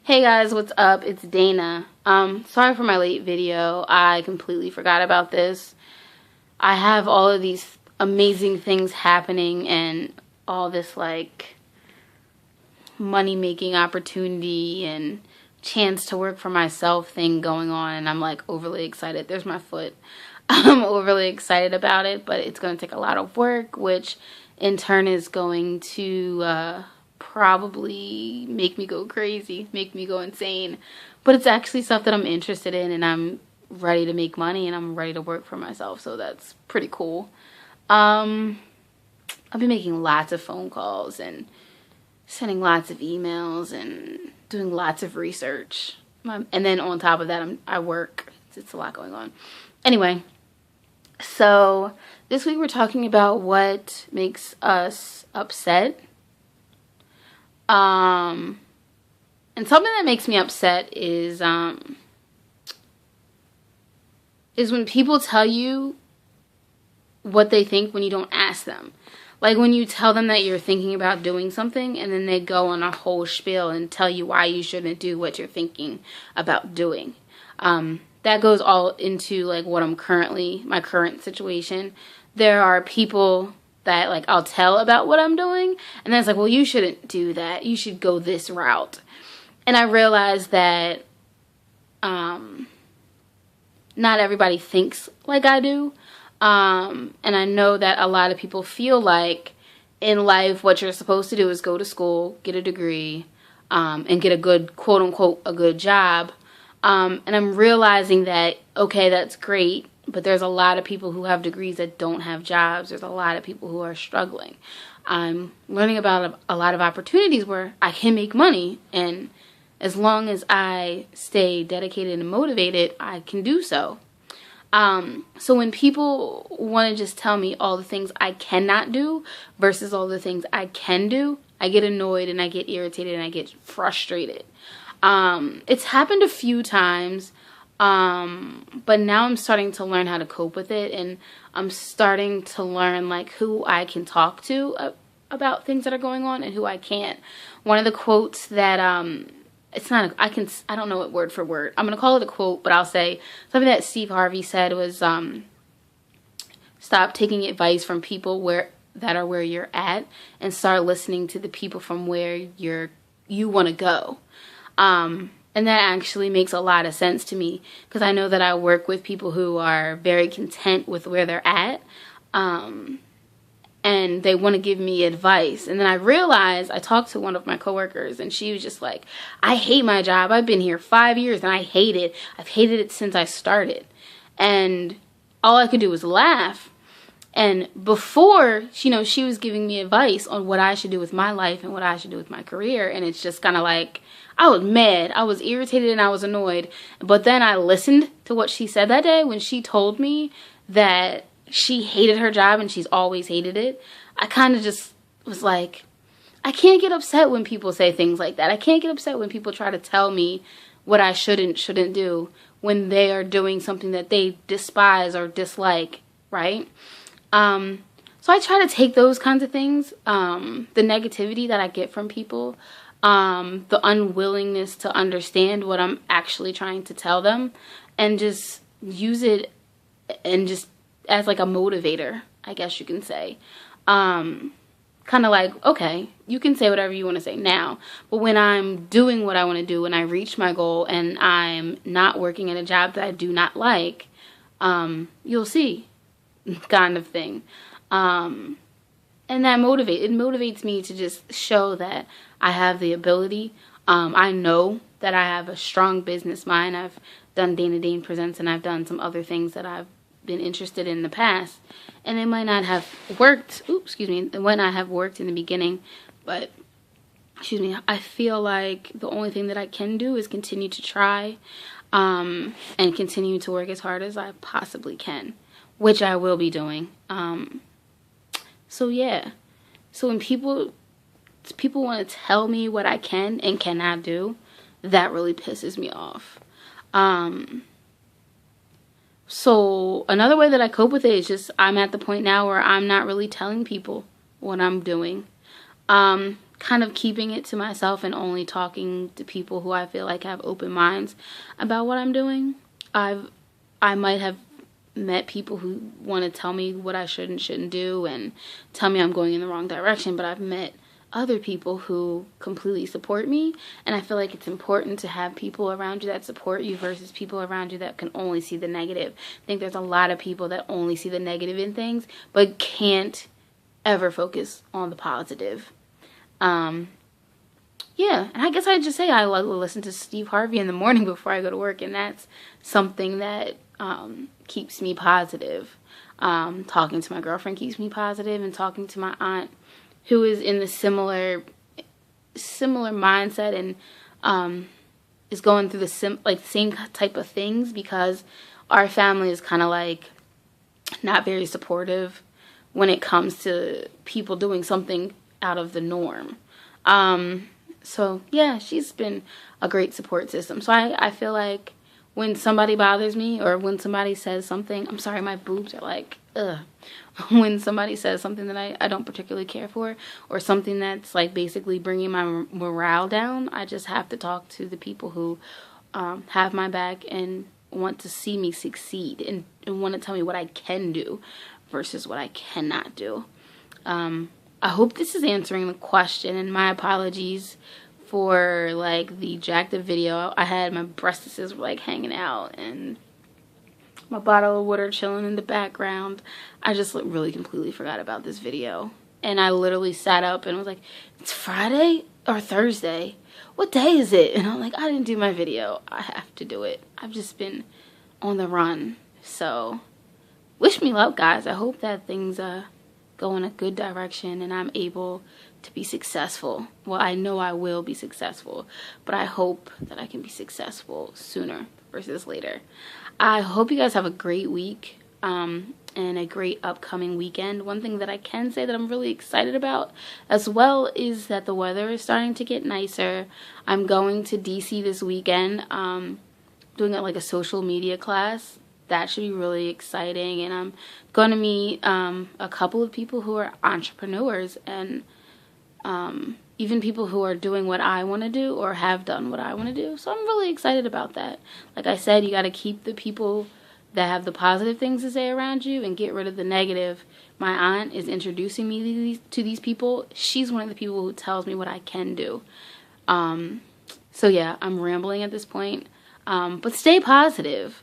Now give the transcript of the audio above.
Hey guys, what's up? It's Dana. Sorry for my late video. I completely forgot about this. I have all of these amazing things happening and all this like money making opportunity and chance to work for myself thing going on, and I'm like overly excited. There's my foot. I'm overly excited about it, but it's going to take a lot of work, which in turn is going to probably make me go crazy, make me go insane. But it's actually stuff that I'm interested in, and I'm ready to make money, and I'm ready to work for myself, so that's pretty cool. I've been making lots of phone calls and sending lots of emails and doing lots of research. And then on top of that, I work. It's a lot going on. Anyway, so this week we're talking about what makes us upset. And something that makes me upset is when people tell you what they think when you don't ask them. Like when you tell them that you're thinking about doing something and then they go on a whole spiel and tell you why you shouldn't do what you're thinking about doing. That goes all into like my current situation. There are people that like I'll tell about what I'm doing, and then it's like, well, you shouldn't do that. You should go this route. And I realize that not everybody thinks like I do. And I know that a lot of people feel like in life what you're supposed to do is go to school, get a degree, and get a good, quote unquote, a good job. And I'm realizing that, okay, that's great, but there's a lot of people who have degrees that don't have jobs. There's a lot of people who are struggling. I'm learning about a lot of opportunities where I can make money, and as long as I stay dedicated and motivated, I can do so. So when people want to just tell me all the things I cannot do versus all the things I can do, I get annoyed and I get irritated and I get frustrated. It's happened a few times, but now I'm starting to learn how to cope with it, and I'm starting to learn like who I can talk to about things that are going on and who I can't. One of the quotes that I don't know it word for word. I'm going to call it a quote, but I'll say something that Steve Harvey said was, stop taking advice from people that are where you're at and start listening to the people from where you want to go. And that actually makes a lot of sense to me, because I know that I work with people who are very content with where they're at. And they want to give me advice. And then I realized, I talked to one of my coworkers, and she was just like, I hate my job. I've been here 5 years and I hate it. I've hated it since I started. And all I could do was laugh. And before, she was giving me advice on what I should do with my life and what I should do with my career. And it's just kind of like, I was mad. I was irritated and I was annoyed. But then I listened to what she said that day when she told me that she hated her job and she's always hated it. I kind of just was like, I can't get upset when people say things like that. I can't get upset when people try to tell me what I shouldn't do when they are doing something that they despise or dislike, right? So I try to take those kinds of things, the negativity that I get from people, the unwillingness to understand what I'm actually trying to tell them, and just use it and just as like a motivator, I guess you can say. Kind of like, okay, you can say whatever you want to say now, but when I'm doing what I want to do and I reach my goal and I'm not working at a job that I do not like, you'll see, kind of thing. And that motivates me to just show that I have the ability. I know that I have a strong business mind. I've done Dana Dane Presents, and I've done some other things that I've been interested in the past, and it might not have worked. It might not have worked in the beginning, but I feel like the only thing that I can do is continue to try, and continue to work as hard as I possibly can, which I will be doing. So yeah. So when people want to tell me what I can and cannot do, that really pisses me off. So another way that I cope with it is just I'm at the point now where I'm not really telling people what I'm doing. Kind kind of keeping it to myself and only talking to people who I feel like have open minds about what I'm doing. I might have met people who want to tell me what I should and shouldn't do and tell me I'm going in the wrong direction, but I've met other people who completely support me, and I feel like it's important to have people around you that support you versus people around you that can only see the negative. I think there's a lot of people that only see the negative in things but can't ever focus on the positive. Yeah, and I guess I'd just say I listen to Steve Harvey in the morning before I go to work, and that's something that keeps me positive. Talking to my girlfriend keeps me positive, and talking to my aunt, who is in the similar mindset and is going through the same type of things, because our family is kind of like not very supportive when it comes to people doing something out of the norm. So yeah, she's been a great support system. So I feel like when somebody bothers me, or when somebody says something, I'm sorry, my boobs are like, ugh. When somebody says something that I don't particularly care for, or something that's like basically bringing my morale down, I just have to talk to the people who have my back and want to see me succeed, and want to tell me what I can do versus what I cannot do. I hope this is answering the question, and my apologies for like the jacked up video. I had my breastises were like hanging out and my bottle of water chilling in the background. I just really completely forgot about this video, and I literally sat up and was like, it's Friday or Thursday, what day is it? And I'm like, I didn't do my video, I have to do it. I've just been on the run. So wish me luck, guys. I hope that things go in a good direction and I'm able to be successful. Well, I know I will be successful, but I hope that I can be successful sooner versus later. I hope you guys have a great week and a great upcoming weekend. One thing that I can say that I'm really excited about as well is that the weather is starting to get nicer. I'm going to DC this weekend, doing like a social media class. That should be really exciting, and I'm going to meet a couple of people who are entrepreneurs, and even people who are doing what I want to do or have done what I want to do. So I'm really excited about that. Like I said, you got to keep the people that have the positive things to say around you and get rid of the negative. My aunt is introducing me to these people. She's one of the people who tells me what I can do. So yeah, I'm rambling at this point, but stay positive.